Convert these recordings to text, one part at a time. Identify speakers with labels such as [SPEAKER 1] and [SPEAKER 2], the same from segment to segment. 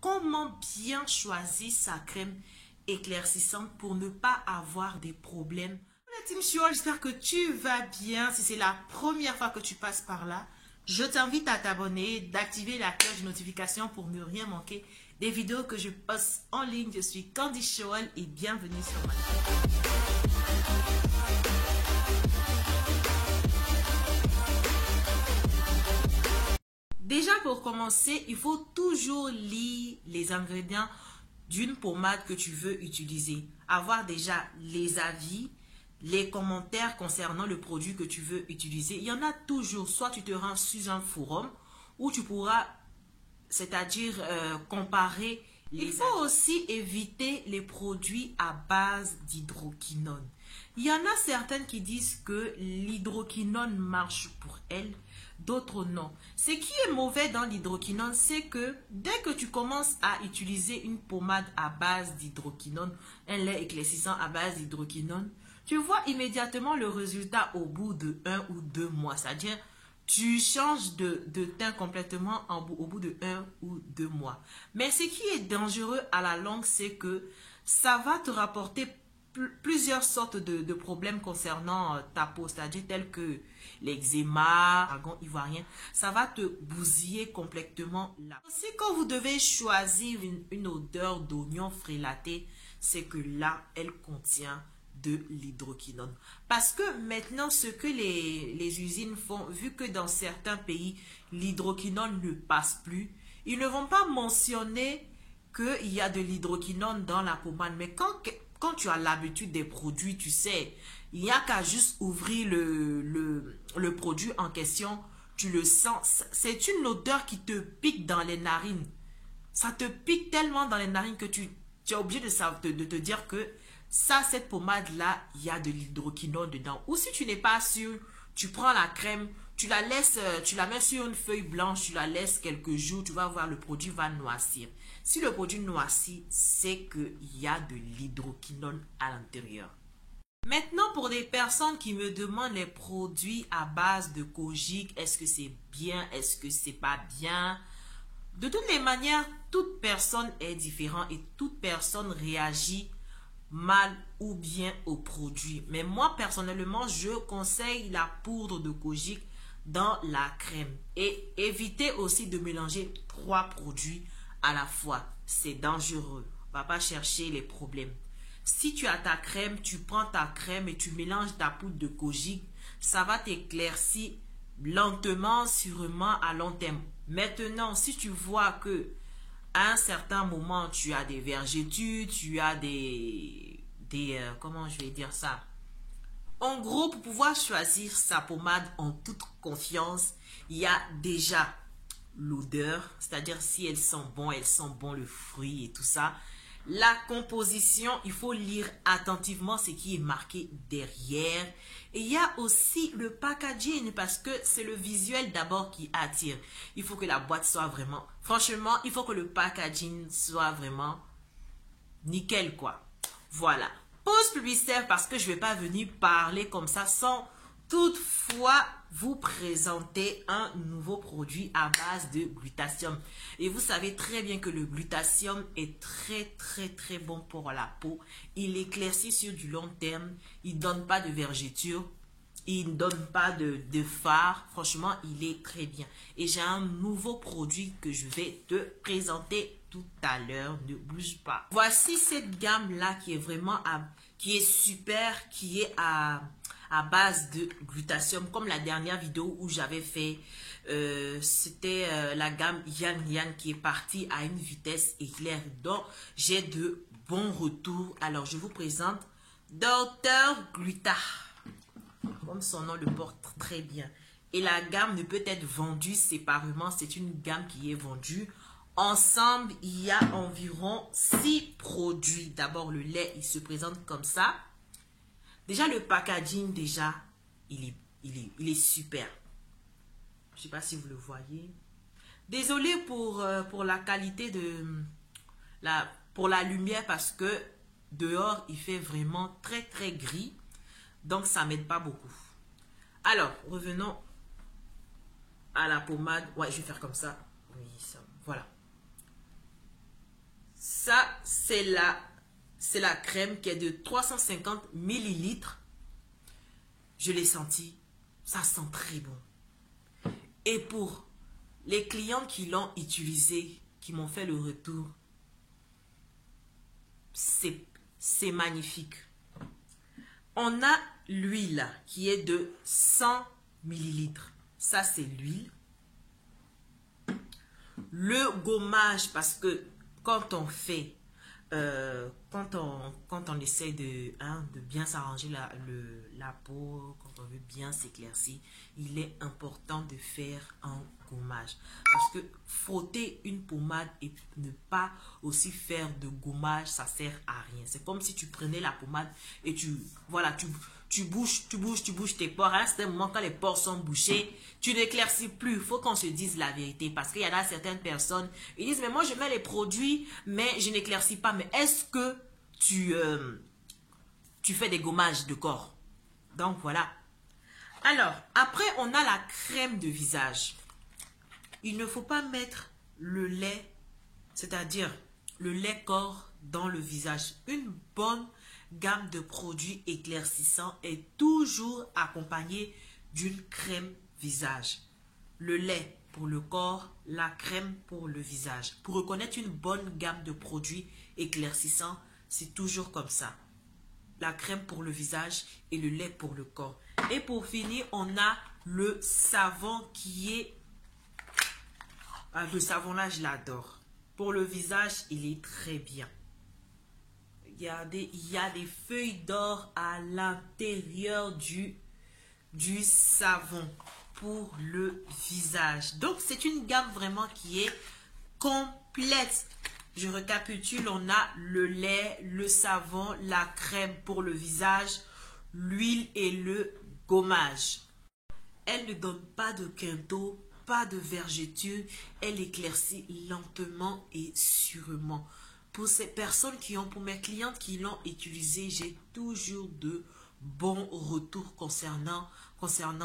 [SPEAKER 1] comment bien choisir sa crème éclaircissante pour ne pas avoir des problèmes. La Team Sure, j'espère que tu vas bien. Si c'est la première fois que tu passes par là, je t'invite à t'abonner, d'activer la cloche de notification pour ne rien manquer des vidéos que je poste en ligne. Je suis Candy Shoal et bienvenue sur ma chaîne. Déjà pour commencer, il faut toujours lire les ingrédients d'une pommade que tu veux utiliser. Avoir déjà les avis, les commentaires concernant le produit que tu veux utiliser. Il y en a toujours. Soit tu te rends sur un forum où tu pourras, c'est-à-dire comparer. Il faut aussi éviter les produits à base d'hydroquinone. Il y en a certaines qui disent que l'hydroquinone marche pour elles, d'autres non. Ce qui est mauvais dans l'hydroquinone, c'est que dès que tu commences à utiliser une pommade à base d'hydroquinone, un lait éclaircissant à base d'hydroquinone, tu vois immédiatement le résultat au bout de 1 ou 2 mois. C'est-à-dire, tu changes de teint complètement au bout de 1 ou 2 mois. Mais ce qui est dangereux à la longue, c'est que ça va te rapporter plusieurs sortes de problèmes concernant ta peau, c'est-à-dire tels que l'eczéma, dragon ivoirien. Ça va te bousiller complètement là. Aussi, quand vous devez choisir une odeur d'oignon frélaté, c'est que là, elle contient de l'hydroquinone. Parce que maintenant, ce que les usines font, vu que dans certains pays, l'hydroquinone ne passe plus, ils ne vont pas mentionner qu'il y a de l'hydroquinone dans la pommade. Mais quand tu as l'habitude des produits, tu sais, il n'y a qu'à juste ouvrir le produit en question, tu le sens. C'est une odeur qui te pique dans les narines. Ça te pique tellement dans les narines que tu es obligé de te dire que ça, cette pommade-là, il y a de l'hydroquinone dedans. Ou si tu n'es pas sûr, tu prends la crème, tu la laisses, tu la mets sur une feuille blanche, tu la laisses quelques jours, tu vas voir le produit va noircir. Si le produit noircit, c'est qu'il y a de l'hydroquinone à l'intérieur. Maintenant, pour des personnes qui me demandent les produits à base de kojic, est-ce que c'est bien, est-ce que c'est pas bien? De toutes les manières, toute personne est différente et toute personne réagit mal ou bien au produit. Mais moi, personnellement, je conseille la poudre de kojic dans la crème. Et évitez aussi de mélanger 3 produits à la fois. C'est dangereux. On ne va pas chercher les problèmes. Si tu as ta crème, tu prends ta crème et tu mélanges ta poudre de kojic, ça va t'éclaircir lentement, sûrement à long terme. Maintenant, si tu vois que à un certain moment, tu as des vergetures, tu as comment je vais dire ça? En gros, pour pouvoir choisir sa pommade en toute confiance, il y a déjà l'odeur, c'est-à-dire si elle sent bon le fruit et tout ça. La composition, il faut lire attentivement ce qui est marqué derrière. Et il y a aussi le packaging parce que c'est le visuel d'abord qui attire. Il faut que la boîte soit vraiment... Franchement, il faut que le packaging soit vraiment nickel quoi. Voilà. Pause publicitaire parce que je ne vais pas venir parler comme ça sans toutefois vous présenter un nouveau produit à base de glutathium. Et vous savez très bien que le glutathium est très bon pour la peau. Il éclaircit sur du long terme. Il ne donne pas de vergeture. Il ne donne pas de fard. Franchement, il est très bien. Et j'ai un nouveau produit que je vais te présenter tout à l'heure. Ne bouge pas. Voici cette gamme-là qui est vraiment qui est super, qui est à base de glutathium, comme la dernière vidéo où j'avais fait, c'était la gamme Yang Yang qui est partie à une vitesse éclair. Donc, j'ai de bons retours. Alors, je vous présente Dr Gluta. Comme son nom le porte très bien. Et la gamme ne peut être vendue séparément. C'est une gamme qui est vendue ensemble. Il y a environ 6 produits. D'abord, le lait, il se présente comme ça. Déjà, le packaging, déjà, il est super. Je ne sais pas si vous le voyez. Désolé pour la qualité pour la lumière parce que dehors, il fait vraiment très gris. Donc, ça ne m'aide pas beaucoup. Alors, revenons à la pommade. Ouais, je vais faire comme ça. Oui, ça, voilà. c'est la crème qui est de 350 millilitres. Je l'ai senti. Ça sent très bon. Et pour les clients qui l'ont utilisé, qui m'ont fait le retour, c'est magnifique. On a l'huile qui est de 100 millilitres. Ça, c'est l'huile. Le gommage, parce que quand on fait, quand on essaie de bien s'arranger la peau, quand on veut bien s'éclaircir, il est important de faire un gommage. Parce que frotter une pommade et ne pas aussi faire de gommage, ça sert à rien. C'est comme si tu prenais la pommade et tu bouges tes pores. À un certain moment, quand les pores sont bouchés, tu n'éclaircis plus. Il faut qu'on se dise la vérité. Parce qu'il y en a certaines personnes, ils disent, mais moi je mets les produits, mais je n'éclaircis pas. Mais est-ce que tu fais des gommages de corps? Donc voilà. Alors, après, on a la crème de visage. Il ne faut pas mettre le lait, c'est-à-dire le lait corps dans le visage. Une bonne gamme de produits éclaircissants est toujours accompagnée d'une crème visage. Le lait pour le corps, la crème pour le visage. Pour reconnaître une bonne gamme de produits éclaircissants, c'est toujours comme ça. La crème pour le visage et le lait pour le corps. Et pour finir, on a le savon qui est... le savon là, je l'adore. Pour le visage, il est très bien. Regardez, il y a des feuilles d'or à l'intérieur du savon pour le visage. Donc, c'est une gamme vraiment qui est complète. Je récapitule, on a le lait, le savon, la crème pour le visage, l'huile et le gommage. Elle ne donne pas de quinto, pas de vergeture, elle éclaircit lentement et sûrement. Pour ces personnes pour mes clientes qui l'ont utilisé, j'ai toujours de bons retours concernant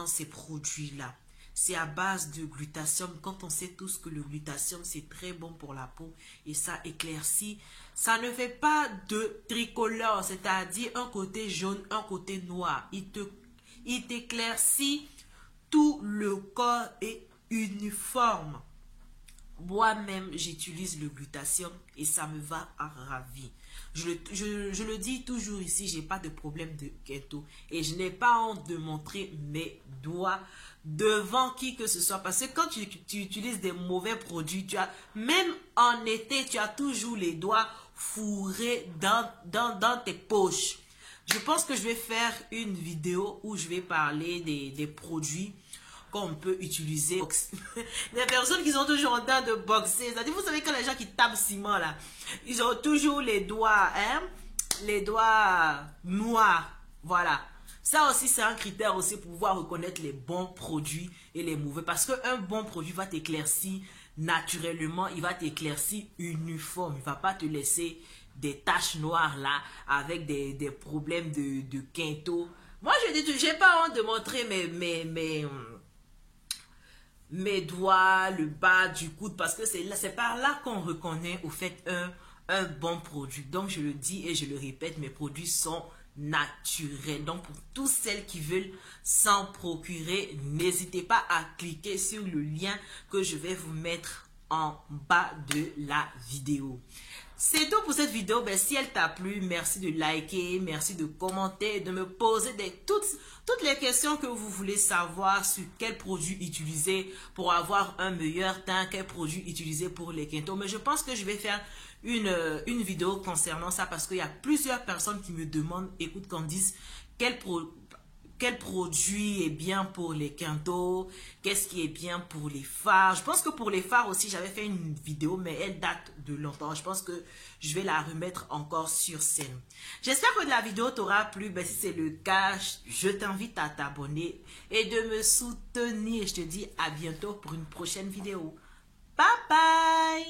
[SPEAKER 1] ces produits-là. C'est à base de glutathium. Quand on sait tous que le glutathium, c'est très bon pour la peau et ça éclaircit. Ça ne fait pas de tricolore, c'est-à-dire un côté jaune, un côté noir. Il t'éclaircit, tout le corps est uniforme. Moi-même, j'utilise le glutathium et ça me va à ravir. Je le dis toujours ici, j'ai pas de problème de keto. Et je n'ai pas honte de montrer mes doigts devant qui que ce soit. Parce que quand tu utilises des mauvais produits, même en été, tu as toujours les doigts fourrés dans tes poches. Je pense que je vais faire une vidéo où je vais parler des produits qu'on peut utiliser. Les personnes qui sont toujours en train de boxer, c'est-à-dire, vous savez, quand les gens qui tapent ciment là, ils ont toujours les doigts, les doigts noirs. Voilà. Ça aussi, c'est un critère aussi pour pouvoir reconnaître les bons produits et les mauvais. Parce qu'un bon produit va t'éclaircir naturellement, il va t'éclaircir uniforme. Il ne va pas te laisser des taches noires là, avec des problèmes de quinto. Moi, je dis, j'ai pas honte de montrer mes doigts, le bas du coude, parce que c'est par là qu'on reconnaît au fait un bon produit. Donc je le dis et je le répète, mes produits sont naturels. Donc pour toutes celles qui veulent s'en procurer, n'hésitez pas à cliquer sur le lien que je vais vous mettre en bas de la vidéo. C'est tout pour cette vidéo. Ben, si elle t'a plu, merci de liker, merci de commenter, de me poser toutes les questions que vous voulez savoir sur quel produit utiliser pour avoir un meilleur teint, quel produit utiliser pour les quintos. Mais je pense que je vais faire une vidéo concernant ça parce qu'il y a plusieurs personnes qui me demandent, écoute Candice, quel produit est bien pour les quintos, qu'est-ce qui est bien pour les fards. Je pense que pour les fards aussi, j'avais fait une vidéo, mais elle date de longtemps. Je pense que je vais la remettre encore sur scène. J'espère que la vidéo t'aura plu. Ben, si c'est le cas, je t'invite à t'abonner et de me soutenir. Je te dis à bientôt pour une prochaine vidéo. Bye bye!